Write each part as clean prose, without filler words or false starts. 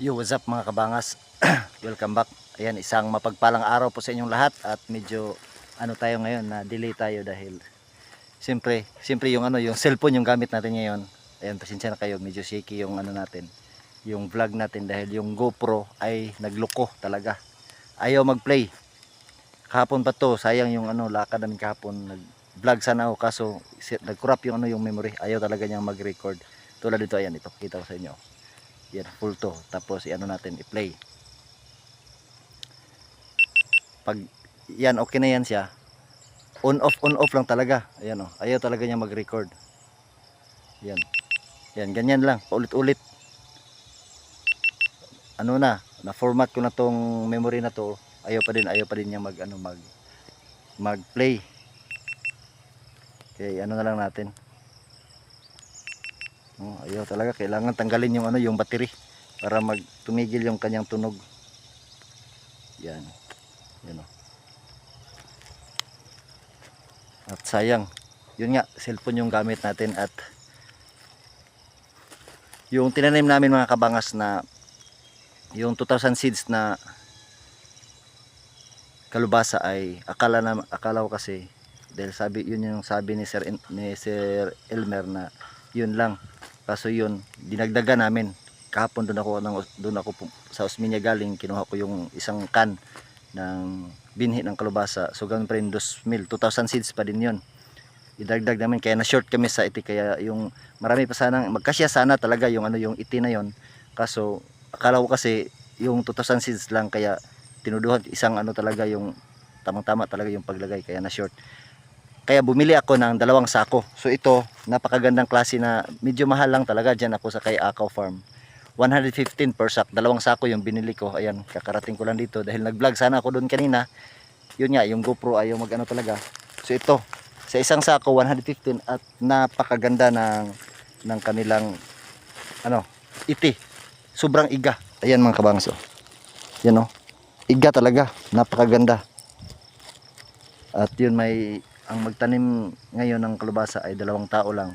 Yo, what's up mga kabangas? Welcome back. Ayan, isang mapagpalang araw po sa inyong lahat at medyo tayo ngayon na delay tayo dahil siyempre yung yung cellphone yung gamit natin ngayon. Ayan, pasensya na kayo, medyo shaky yung natin, yung vlog natin dahil yung GoPro ay nagloko talaga. Ayaw mag-play. Kahapon pa to, sayang yung lakad namin kahapon. Nag-vlog sana ako kaso nag-corrupt yung yung memory. Ayaw talaga niyang mag-record. Tulad dito, ayan, ito kita ko sa inyo. Yan, full to. Tapos natin i-play. Pag yan, okay na yan siya. On off lang talaga. Ayan oh. Ayaw talaga niya mag-record. Yan. Yan, ganyan lang. Paulit-ulit. Na-format ko na tong memory na to. Ayaw pa din niya mag-play. Okay, na lang natin. Ayaw talaga, kailangan tanggalin yung battery para tumigil yung kanyang tunog. Yan. Yan oh. At sayang, yun nga, cellphone yung gamit natin at yung tinanim namin mga kabangas na yung 2,000 seeds na kalubasa ay akala ko kasi dahil yun yung sabi ni Sir Elmer na yun lang. Kaso yun, dinagdagan namin. Kahapon doon ako sa Osmeña galing, kinuha ko yung isang can ng binhi ng kalubasa. So ganun pa rin 2,000 seeds pa din yun. Idagdag namin kaya na short kami sa iti, kaya yung marami pa sana magkasya sana talaga yung yung iti na yon. Kaso akala ko kasi yung 2,000 seeds lang kaya tinuduhan isang talaga yung tamang-tama talaga yung paglagay kaya na short. Kaya bumili ako ng 2 sako. So ito, napakagandang klase na medyo mahal lang talaga. Diyan ako sa kay Akaw Farm. 115 per sack. 2 sako yung binili ko. Ayan, kakarating ko lang dito. Dahil nag-vlog sana ako doon kanina. Yun nga, yung GoPro ayaw talaga. So ito, sa isang sako, 115 at napakaganda ng kanilang iti. Sobrang iga. Ayan mga kabangso. Yan o. Iga talaga. Napakaganda. At yun ang magtanim ngayon ng kalubasa ay 2 tao lang,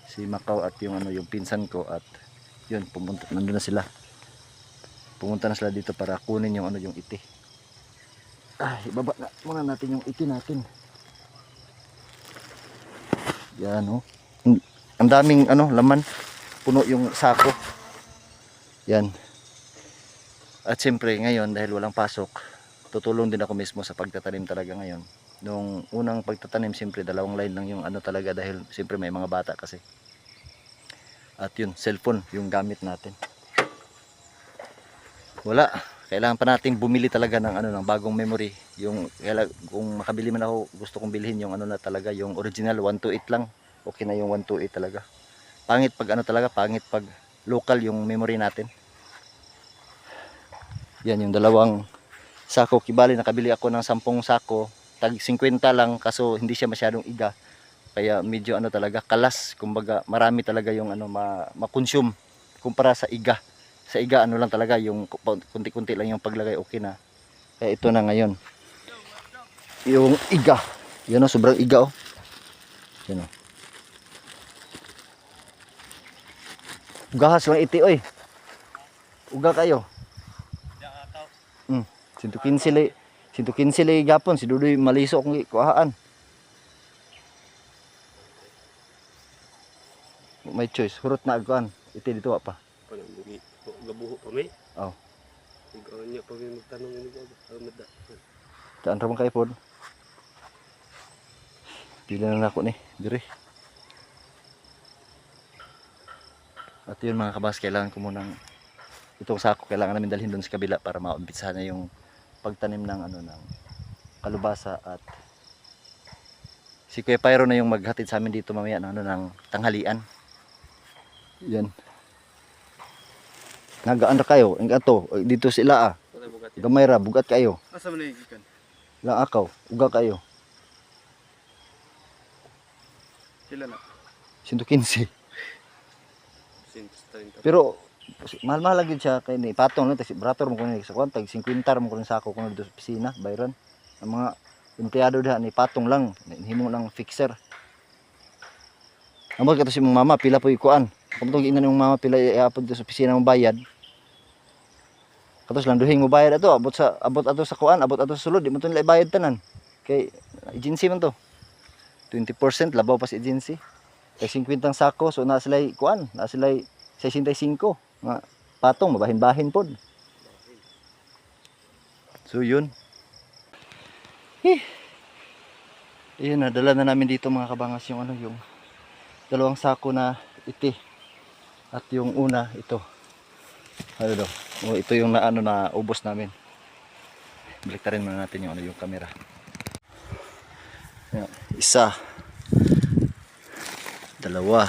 si Macau at yung yung pinsan ko, at yun nandun na sila, pumunta na sila dito para kunin yung yung iti. Ibaba na muna natin yung iti natin. Yan oh, ang daming laman, puno yung sako. Yan. At siyempre ngayon dahil walang pasok, tutulong din ako mismo sa pagtatanim talaga ngayon. Nung unang pagtatanim, siyempre 2 line lang yung talaga dahil siyempre may mga bata kasi. At yun, cellphone yung gamit natin. Wala, kailangan pa natin bumili talaga ng ng bagong memory. Kung makabili man ako, gusto kong bilhin yung na talaga, yung original 128 lang. Okay na yung 128 talaga. Pangit pag pangit pag local yung memory natin. Yan yung 2 sako, kibali nakabili ako ng 10 sako. Tag 50 lang, kaso hindi siya masyadong iga. Kaya medyo talaga kalas, kumbaga marami talaga yung ma-consume kumpara sa iga. Sa iga lang talaga, yung kunti-kunti lang yung paglagay, okay na. Kaya ito na ngayon. Yung iga. Yan sobrang iga oh. Yan oh. Ugahas lang iti oy. Uga kayo. 115 lay gapon si Dudoy maliso kung kuhaan. May choice, hurot na agkuan. Iti dito pa. Gabuho pa may. Oh. Ikaw niya pag magtanong ini ko. Taan ra man kay pod. Pila na nako ni, dire. At yun mga kabas, kailangan ko munang itong sako kailangan namin dalhin doon sa kabila para maumpisa na yung pagtanim ng ng kalubasa. At si Kuya Pyro na yung maghatid sa amin dito mamaya ng tanghalian. Yan. Nagaan ra kayo, ang ato dito sila gamay ra, bugat kayo. Asa man gikan? Lang akaw, uga kayo. Sila na. 115. 130. Pero mahal-mahal lagi siya kay ni patong lang, brator mo ko ni sa kwantag 50 mo ko ni sako kuno dito sa opisina bayran. Ang mga empleyado diha ni patong lang, himo lang fixer. Amo kato si mong mama pila po ikuan. Kung tong giingnan mong mama pila iapod sa opisina mong bayad. Katos lang duhing mo bayad ato, abot ato sa kuan, abot ato sa sulod, di mo to nila ibayad tanan. Kay agency man to. 20% labaw pa sa agency. Kay 50 ang sako, so na sila kuan, na sila 65 nga patong mabahin-bahin pod. So yun. Ayun, nadala na namin dito mga kabangas yung ano, yung dalawang sako na iti. At yung una ito. Ano daw? Oh, ito yung na ano na ubos namin. Baliktarin muna natin yung ano yung camera. Ayan, isa. Dalawa.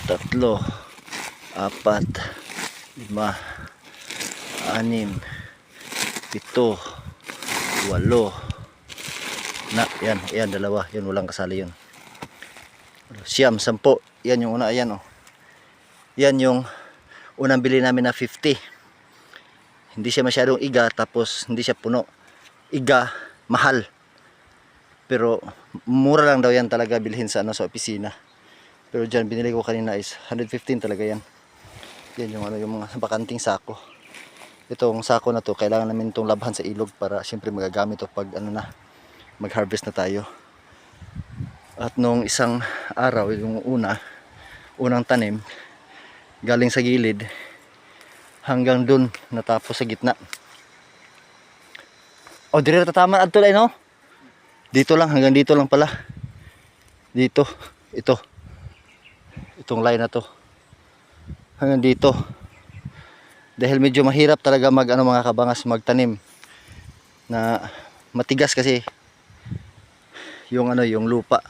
Tatlo. Apat. 5. 6. 7. 8. Na, yan dalawa, yun walang kasali yun. Siyam, 10. Yan yung una, ayan oh. Yan yung unang bili namin na 50. Hindi siya masyadong iga, tapos hindi siya puno. Iga, mahal. Pero mura lang daw yan talaga bilhin sa ano sa opisina. Pero diyan binili ko kanina is 115 talaga yan. Yan yung ano yung mga bakanting sako. Itong sako na to, kailangan namin itong labhan sa ilog para siyempre magagamit to pag ano na mag-harvest na tayo. At nung isang araw, yung unang tanim, galing sa gilid hanggang dun natapos sa gitna. O, dire tataman adto no? Dito lang, hanggang dito lang pala. Dito, ito. Itong line na to. Hanggang dito. Dahil medyo mahirap talaga mga kabangas magtanim na matigas kasi yung ano yung lupa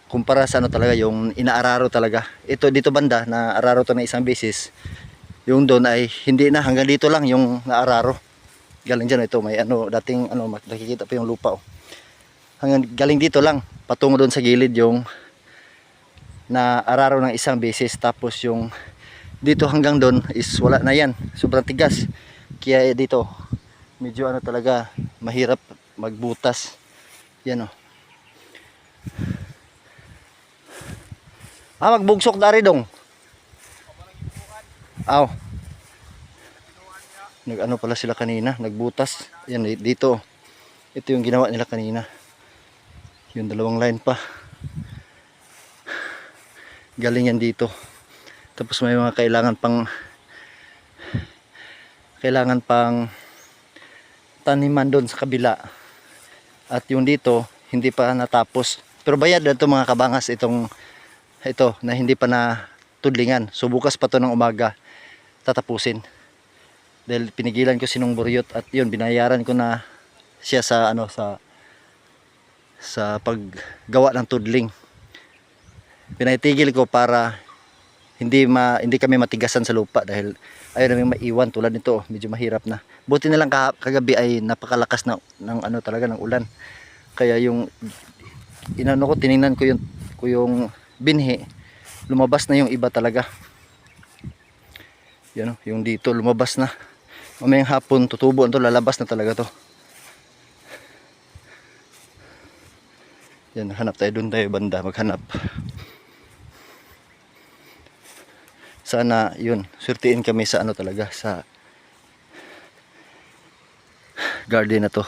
kumpara sa ano talaga yung inaararo talaga. Ito dito banda na araro to na isang beses, yung doon ay hindi na, hanggang dito lang yung naararo. Galing dyan ito may ano dating ano nakikita pa yung lupa oh. Hanggang galing dito lang patungo doon sa gilid yung naararo ng isang beses, tapos yung dito hanggang doon is wala na yan, sobrang tigas. Kaya dito medyo ano talaga mahirap magbutas. Yan o. Magbugsok dari dong. Aw. Nag-ano pala sila kanina, nagbutas. Yan dito. Ito yung ginawa nila kanina. Yung dalawang line pa. Galing yan dito. Tapos may mga kailangan pang taniman doon sa kabila. At yung dito hindi pa natapos, pero bayad na ito mga kabangas, ito na hindi pa na tudlingan. So bukas pa to ng umaga tatapusin, dahil pinigilan ko sinong buryot at yun binayaran ko na siya sa ano sa paggawa ng tudling. Pinaitigil ko para hindi kami matigasan sa lupa, dahil ayaw namin maiwan tulad nito, medyo mahirap na. Buti na lang kagabi ay napakalakas ng ano talaga ng ulan. Kaya yung inano ko, tiningnan ko yung binhi, lumabas na yung iba talaga. Yan oh, yung dito lumabas na. Mamayang hapon tutubo ito, lalabas na talaga to. Yan, hanap tayo, doon tayo banda maghanap. Sana yun, surtiin kami sa ano talaga, sa garden na to.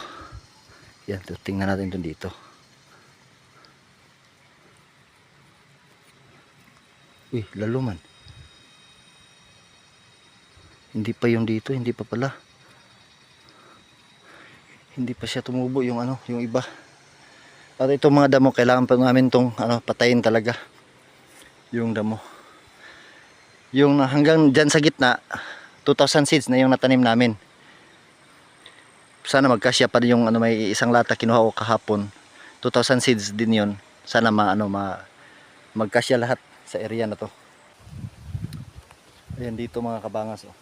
Yan, tingnan natin dun dito. Uy, lalo man. Hindi pa yung dito, hindi pa pala. Hindi pa siya tumubo yung ano, yung iba. At itong mga damo, kailangan pa namin tong ano, patayin talaga. Yung damo. Yung hanggang dyan sa gitna, 2,000 seeds na yung natanim namin. Sana magkasya pa yung ano, may isang lata kinuha ko kahapon. 2,000 seeds din yun. Sana magkasya lahat sa area na to. Ayan dito mga kabangas oh.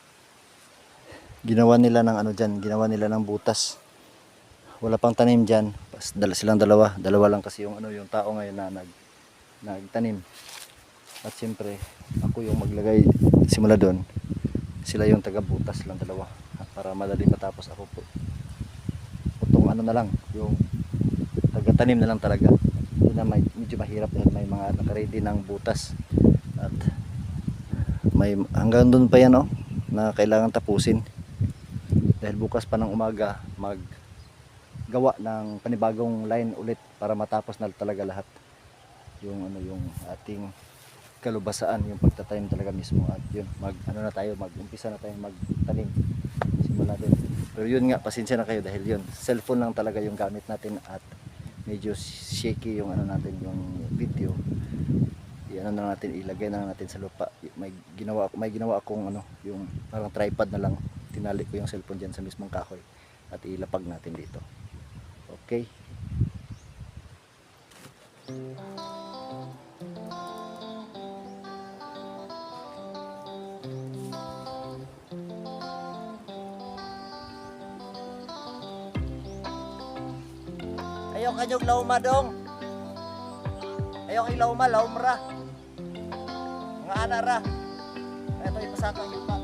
Ginawa nila ng ano dyan, ginawa nila ng butas. Wala pang tanim dyan. Silang dalawa lang kasi yung ano, yung tao ngayon na nagtanim. At siyempre ako yung maglagay simula doon. Sila yung taga butas lang dalawa. Para madali matapos ako po. Putong ano na lang, yung taga tanim na lang talaga. Yun na medyo mahirap dahil may mga nakaready ng butas. At may hanggang doon pa yan oh. na kailangan tapusin. Dahil bukas pa ng umaga gawa ng panibagong line ulit para matapos na talaga lahat yung yung ating kalubasaan, yung pagtatanim talaga mismo. At yun, mag-umpisa na tayo magtanim, simula natin. Pero yun nga, pasensya na kayo dahil yun, cellphone lang talaga yung gamit natin at medyo shaky yung natin, yung video. Ilagay na natin sa lupa. May ginawa akong yung parang tripod na lang, tinali ko yung cellphone diyan sa mismong kahoy at ilapag natin dito. Okay. Ayaw kanyog lauma dong. Ayaw kay lauma ra. Mga ana ra. Ito ipasaka ang yuta.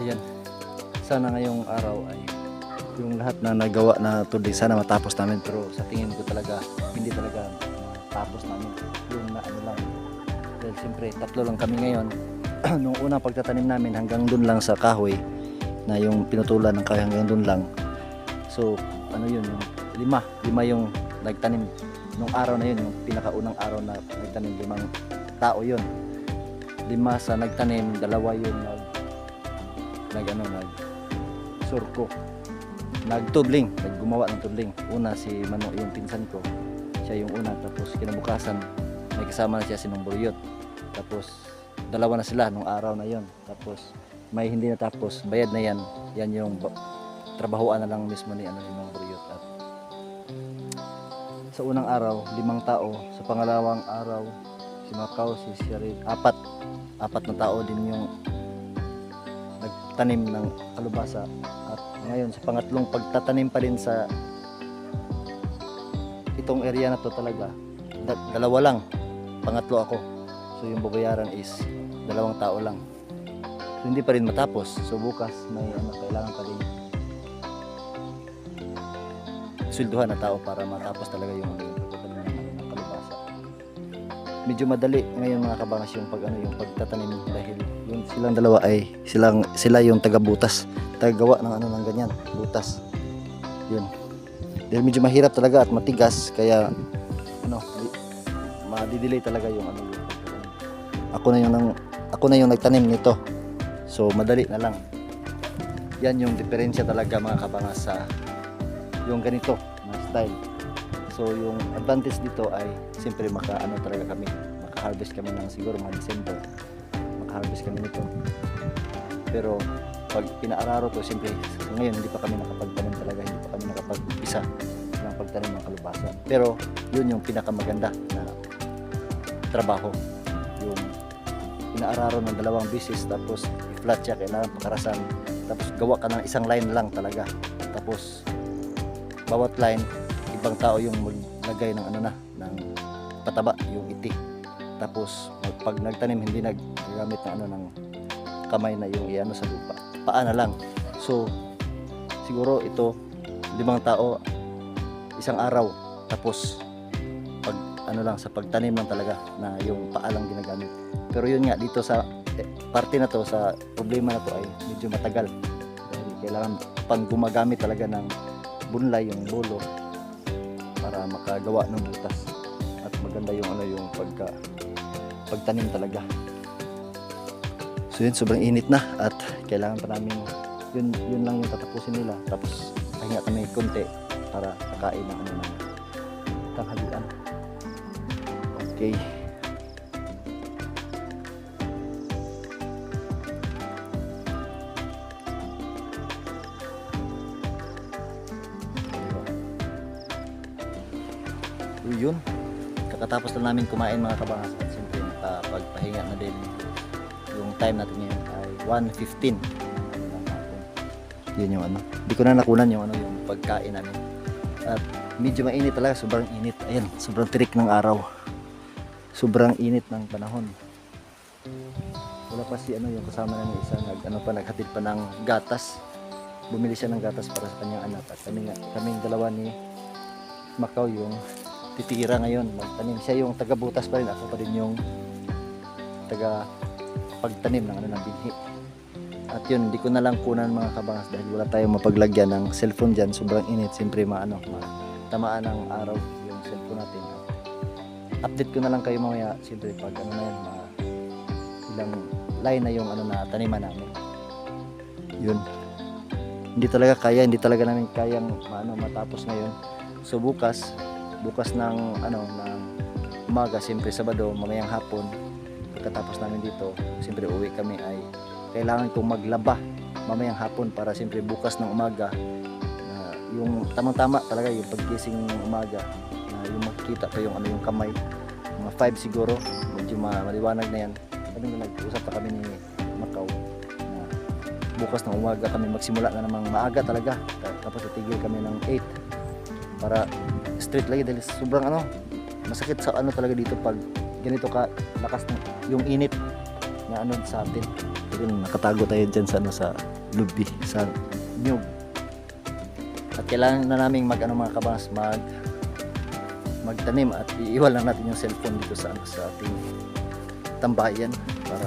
Ayan, sana ngayong araw ay yung lahat na nagawa na today sana matapos namin, pero sa tingin ko talaga hindi talaga matapos namin yung na ano lang, dahil siyempre tatlo lang kami ngayon. Nung unang pagtatanim namin hanggang dun lang sa kahoy, na yung pinutulan ng kahoy hanggang dun lang. So ano yun, yung lima yung nagtanim nung araw na yun, yung pinakaunang araw na nagtanim, 5 tao yun. 5 sa nagtanim, 2 yung nag surko, nagtudling, naggumawa ng tudling. Una si Mano, yung pinsan ko, siya yung una. Tapos kinabukasan may kasama na siya si Nong Buryot. Tapos 2 na sila nung araw na yon. Tapos may hindi natapos, bayad na yan. Yan yung trabahoan na lang mismo ni Nong Buryot. At sa unang araw 5 tao, sa pangalawang araw si Macau, si Sherry, 4 na tao din yung nagtanim ng kalubasa. At ngayon sa pangatlong pagtatanim pa rin sa itong area na to talaga, 2 lang, pangatlo ako. So yung babayaran is 2 tao lang. So hindi pa rin matapos. So bukas may kailangan pa rin swelduhan na tao para matapos talaga yung pagtatanim ng kalubasa. Medyo madali ngayon mga kabangas yung yung pagtatanim, dahil yung silang 2 ay sila yung taga-butas, tagagawa ng ng ganyan, butas. Yun. Dahil medyo mahirap talaga at matigas, kaya madidelay talaga yung yung pagtatanim. Ako na yung nagtanim nito. So madali na lang. Yan yung diferensya talaga mga kabangas sa yung ganito na style. So yung advantage dito ay siyempre talaga kami, maka-harvest kami ng siguro mga December, maka-harvest kami nito. Pero pag pinaararo to, siyempre ngayon hindi pa kami nakapagtanim talaga, hindi pa kami nakapag-isa ng pagtanim ng kalubasa. Pero yun yung pinakamaganda na trabaho, yung pinaararo ng 2 beses, tapos i-flat siya, kailangan pakarasan, tapos gawa ka ng isang line lang talaga, tapos bawat line ibang tao yung maglagay ng ng pataba, yung iti. Tapos pag nagtanim hindi naggamit ng ng kamay na yung sa lupa, paa na lang. So siguro ito 5 tao isang araw, tapos pag lang sa pagtanim lang talaga na yung paa lang ginagamit. Pero yun nga, dito sa parte na to, sa problema na to ay medyo matagal, dahil kailangan pang gumagamit talaga ng bunlay, yung bulo para makagawa ng butas at maganda yung ano yung pagtanim talaga. So yun, sobrang init na at kailangan pa namin yun lang yung tatapusin nila, tapos pahinga kami konti para kakain ng ano ng tanghalian. Okay. So yun, kakatapos lang namin kumain mga kabangas at siyempre nakapagpahinga na din. Yung time natin ngayon ay 1:15. Yun yung ano, hindi ko na nakunan yung ano yung pagkain namin. At medyo mainit talaga, sobrang init. Ayan, sobrang tirik ng araw. Sobrang init ng panahon. Wala pa si ano yung kasama namin isa naghatid pa ng gatas. Bumili siya ng gatas para sa kanyang anak at kaming dalawa ni Macau yung titira ngayon magtanim. Siya yung taga-butas pa rin, ako pa rin yung taga pagtanim ng ano ng binhi. At yun, hindi ko na lang kunan mga kabangas dahil wala tayong mapaglagyan ng cellphone dyan. Sobrang init, siyempre tamaan ng araw yung cellphone natin. Update ko na lang kayo mamaya, siyempre pag ano na yan, ilang line na yung ano na taniman namin. Yun. Hindi talaga namin kayang matapos ngayon. So bukas ng umaga, siyempre Sabado, mamayang hapon, pagkatapos namin dito, siyempre uwi kami ay kailangan kong maglaba mamayang hapon para siyempre bukas ng umaga yung tamang-tama talaga yung pagkising ng umaga na yung makikita pa yung yung kamay, mga 5 siguro, medyo maliwanag na yan. Nag-usap pa kami ni Macau na bukas ng umaga kami magsimula na namang maaga talaga, tapos titigil kami ng 8 para straight lagi dahil sobrang masakit sa talaga dito pag ganito ka lakas ng yung init na sa atin. Yun, nakatago tayo dyan sa lubi, sa nyug. At kailangan na naming mga kabangas magtanim at iiwan lang natin yung cellphone dito sa ating tambayan para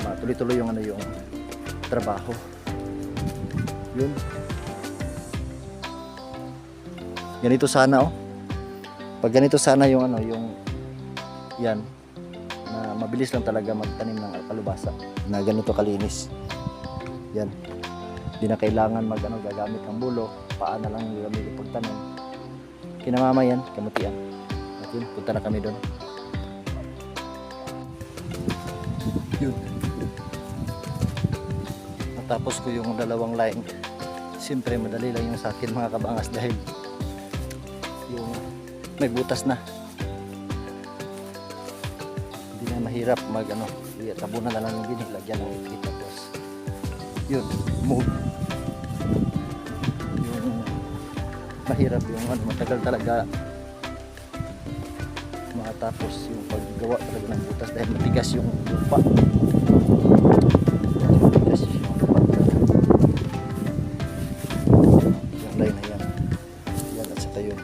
matuloy-tuloy yung yung trabaho. Yun. Ganito sana Pag ganito sana yung yung yan na mabilis lang talaga magtanim ng kalubasa na ganito kalinis. Yan. Hindi na kailangan gagamit ng bulo, paa na lang yung gagamit yung pagtanim. Kinamama yan, kamutian. At yun, punta na kami doon. Yun. Natapos ko yung dalawang line. Siyempre madali lang yung sa akin mga kabangas dahil yung may butas na. Hindi na mahirap tabunan na lang yung binig, lagyan ng ikit, tapos yun, move. Yung mahirap yung matagal talaga makatapos yung paggawa talaga ng butas dahil matigas yung lupa. Matigas yung lupa. Yung line na yan at saka yun.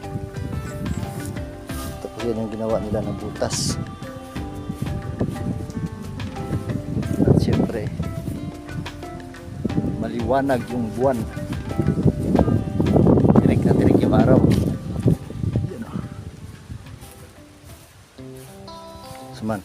Tapos yan yung ginawa nila ng butas. Siyempre maliwanag yung buwan, tirik na tirik yung araw. Yan Suman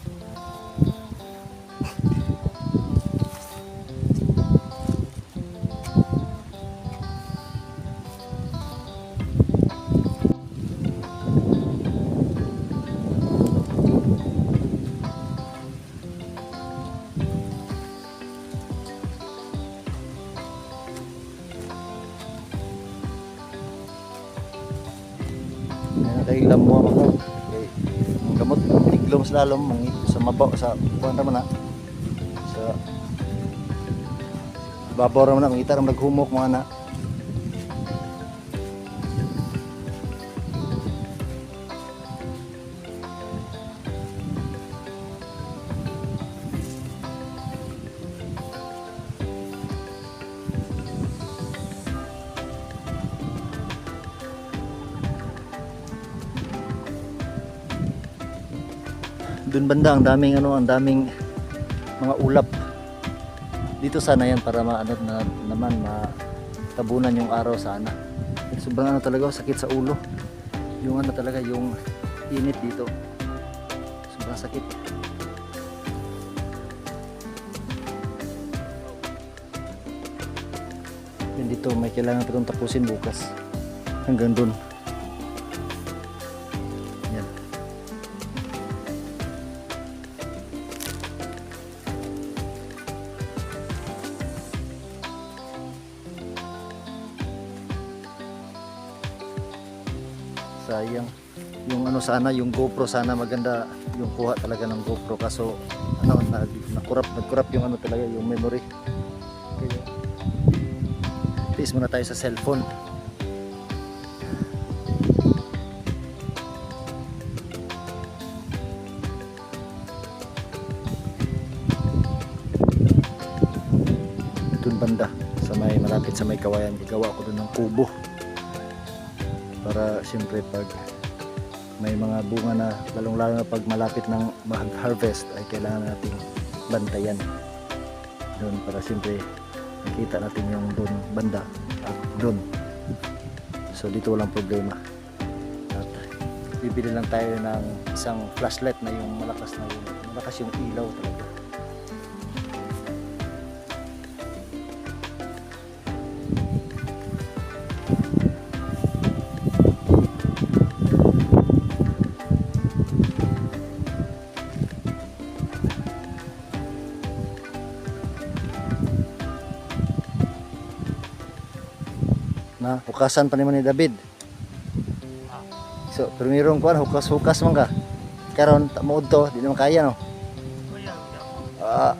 kay lamuha ako kay ang gamot tiglom slalom sa mabaw sa kuan naman sa babaw ra man mangita ra naghumok mga na. Doon banda ang daming mga ulap. Dito sana yan para naman matabunan yung araw sana. sobrang ano talaga, sakit sa ulo. Yung ano talaga, yung init dito. Sobrang sakit. Yan dito, may kailangan pa itong tapusin bukas. Hanggang dun. Yan. Sayang. Yung ano sana, yung GoPro sana maganda yung kuha talaga ng GoPro, kaso ano, nag-corrupt yung ano talaga, yung memory. Kaya tiis muna tayo sa cellphone. Dun banda sa may malapit sa may kawayan, igawa ko dun ng kubo para siyempre pag may mga bunga na, lalong lalo na pag malapit ng mag-harvest, ay kailangan nating bantayan doon para siyempre nakita natin yung doon banda at doon. So dito walang problema, at bibili lang tayo ng isang flashlight na yung malakas yung ilaw talaga. Na hukasan pa naman ni David. So primerong kuan, hukas man ka. Karon ta mo to, di naman kaya no. Ah.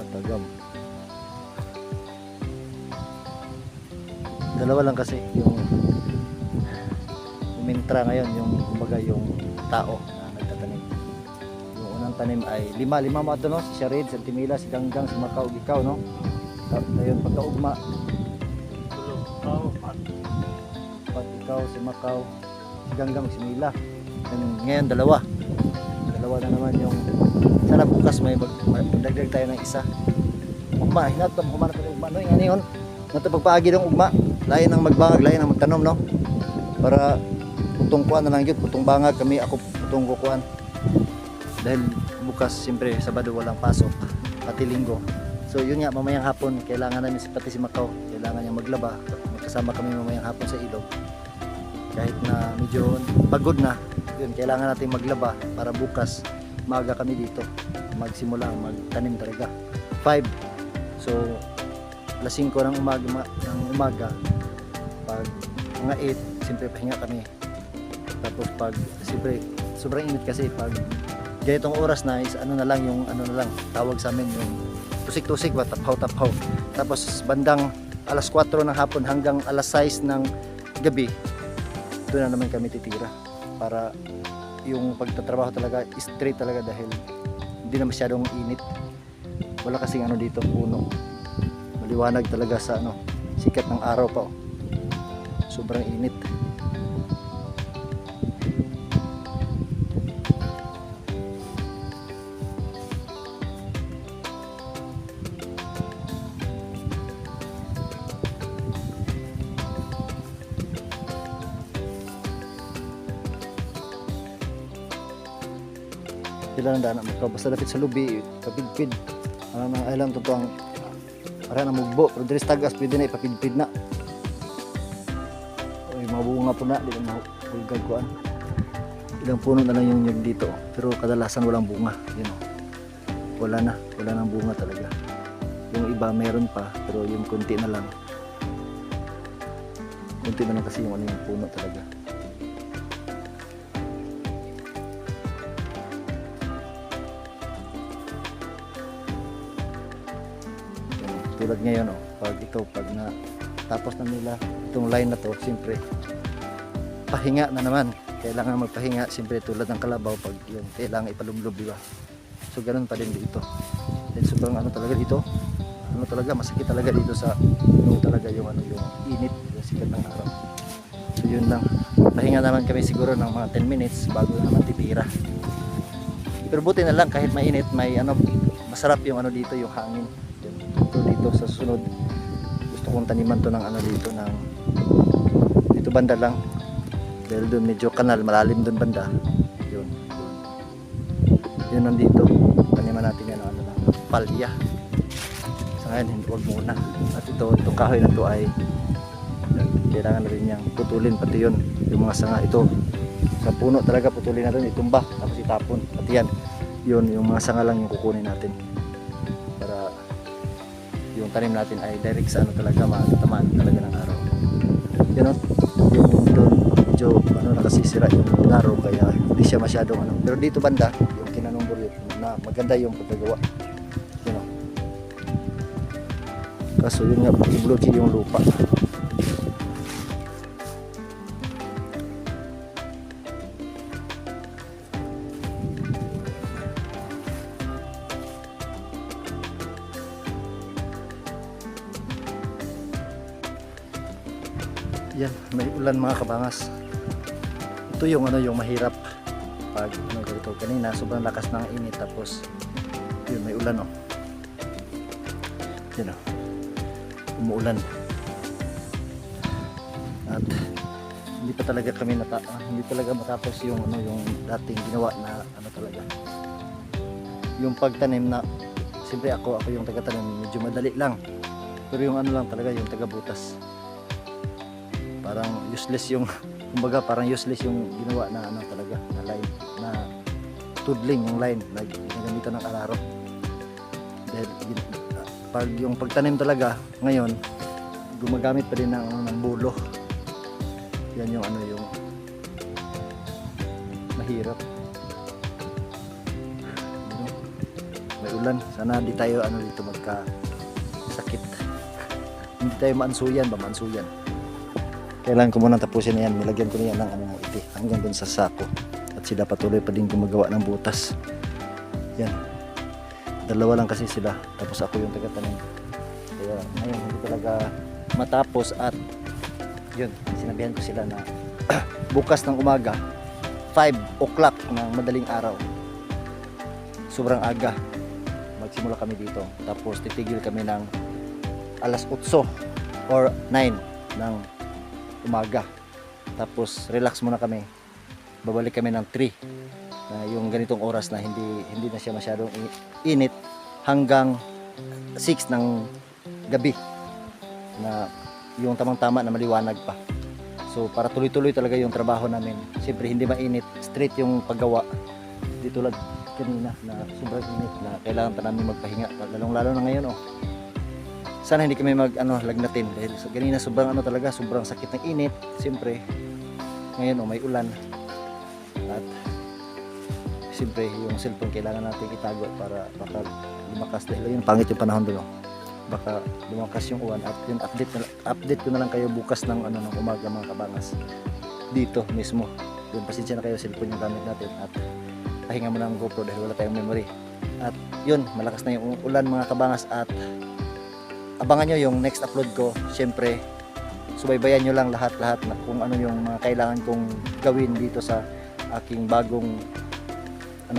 Tagam. Dalawa lang kasi yung umintra ngayon, yung kumbaga yung tao na nagtatanim. Yung unang tanim ay lima mo ito, no? Si Sharid, si Antimila, si Ganggang, si Macau, ikaw, no? Ayun, pagkaugma, pat ikaw, si Macau, si Ganggang, si Mila. Ngayon dalawa na naman yung, sana bukas may magdagdag tayo ng isa. Ugma, hinato mo humana tayo ugma, no? Yung ano yun, nato pagpaagi ng ugma, lain ang magbangag, lain ang magtanom, no? Para putong kuan na lang yun, putong bangag kami, ako putong kukuan. Dahil bukas siyempre Sabado walang pasok, pati Linggo. So yun nga, mamayang hapon kailangan namin pati si Macau, kailangan niya maglaba. Magkasama kami mamayang hapon sa ilog. Kahit na medyo pagod na, yun, kailangan natin maglaba para bukas maaga kami dito magsimula magtanim talaga 5. So alas 5 ng umaga, pag mga 8 siyempre pahinga kami. Tapos pag siyempre sobrang init kasi, pag ganitong oras na is ano na lang, yung ano na lang tawag sa amin, yung tusik-tusik ba, taphaw. Tapos bandang alas 4 ng hapon hanggang alas 6 ng gabi, doon na naman kami titira para yung pagtatrabaho talaga straight talaga, dahil hindi na masyadong init. Wala kasing ano dito, puno, maliwanag talaga sa ano, sikat ng araw pa, oh. Sobrang init. Sila ng dana mo, basta dapit sa lubi, papidpid. Ano nang alam to ang para na mugbo, pero diri tagas pwede na ipapidpid na. Oy, mabunga po na, di na mahulgag kuan. Ilang puno na lang yung nyug dito, pero kadalasan walang bunga, yun. Wala nang bunga talaga. Yung iba meron pa, pero yung kunti na lang. Kunti na lang kasi yung ano yung puno talaga. Tulad ngayon, oh, pag na tapos na nila itong line na to, siyempre pahinga na naman, kailangan magpahinga siyempre, tulad ng kalabaw, pag yun kailangan ipalumlob, di ba? So ganun pa din dito, then sobrang ano talaga dito, ano talaga, masakit talaga dito sa talaga yung ano, yung init, yung sikat ng araw. So yun lang, pahinga naman kami siguro ng mga 10 minutes bago naman titira. Pero buti na lang, kahit mainit, may ano, masarap yung ano dito, yung hangin. Dito sa susunod gusto kong taniman to ng ano dito, ng dito banda lang, dahil doon medyo kanal, malalim doon banda. Yun nandito, taniman natin yan ano, ng palya. Sa ngayon hindi, wag muna. At itong kahoy na to ay kailangan na rin niyang putulin, pati yun, yung mga sanga ito sa puno talaga, putulin natin, itumba tapos itapon, pati yan, yun, yung mga sanga lang yung kukunin natin para yung tanim natin ay direct sa ano talaga, matatamaan talaga ng araw. Yun o, yung doon medyo ano, nakasisira yung araw, kaya hindi siya masyadong ano, pero dito banda yung kinanong buryot na maganda yung pagkagawa, yun o. Kaso yun nga, i-blocky yung lupa. Yan, may ulan mga kabangas. Ito yung ano, yung mahirap pag ano ganito, kanina sobrang lakas ng init, tapos yun, may ulan oh. Yan oh, umuulan. At hindi pa talaga kami hindi talaga matapos yung ano, yung dating ginawa na ano talaga. Yung pagtanim na, siyempre ako yung taga-tanim, medyo madali lang. Pero yung ano lang talaga, yung taga-butas, parang useless yung kumbaga parang useless yung ginawa na ano talaga, na line, na tudling yung line na ginagamit ng araro. Dahil pag yung pagtanim talaga ngayon, gumagamit pa din ng, ano, ng bulo. Yan yung ano, yung mahirap. May ulan, sana di tayo ano dito magka sakit. Hindi tayo maansuyan ba, maansuyan. Kailangan ko muna tapusin na yan. Nilagyan ko na yan ng ano, iti hanggang dun sa sako. At sila patuloy pa din gumagawa ng butas. Yan. Dalawa lang kasi sila. Tapos ako yung taga-tanim. Kaya ngayon hindi talaga matapos. At yun, sinabihan ko sila na bukas ng umaga 5 o'clock ng madaling araw, sobrang aga, magsimula kami dito. Tapos titigil kami ng alas 8 or 9 ng umaga. Tapos relax muna kami, babalik kami ng 3 na yung ganitong oras na hindi na siya masyadong init, hanggang 6 ng gabi na yung tamang-tama na maliwanag pa. So para tuloy-tuloy talaga yung trabaho namin. Siyempre hindi mainit, straight yung paggawa. Di tulad kanina na sobrang init na kailangan pa namin magpahinga, lalong-lalo na ngayon oh. Sana hindi kami lagnatin dahil ganina sobrang ano talaga, sobrang sakit ng init. Siyempre ngayon may ulan, at siyempre yung cellphone kailangan natin itago para baka lumakas, dahil yun pangit yung panahon doon. Baka lumakas yung uwan. At yun, update ko na lang kayo bukas ng ng umaga mga kabangas, dito mismo. Yun, pasensya na kayo, cellphone yung gamit natin, at pahinga mo ng GoPro dahil wala tayong memory. At yun, malakas na yung ulan mga kabangas, at abangan nyo yung next upload ko. Siyempre subaybayan nyo lang lahat na kung ano yung mga kailangan kong gawin dito sa aking bagong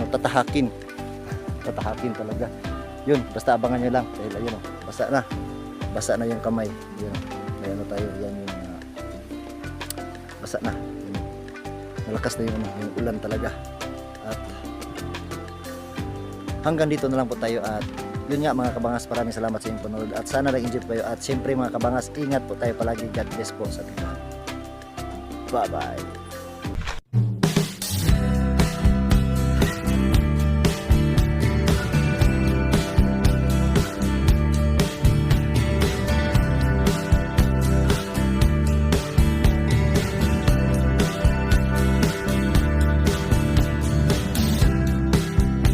tatahakin talaga. Yun, basta abangan nyo lang dahil ayun oh, basa na yung kamay. Yun, may tayo, yan yung basa na. Yun, malakas na yung ulan talaga. At hanggang dito na lang po tayo, at yun nga mga kabangas, maraming salamat sa inyong panonood, at sana nag-enjoy po kayo. At siyempre mga kabangas, ingat po tayo palagi. God bless po sa ating lahat. Bye bye.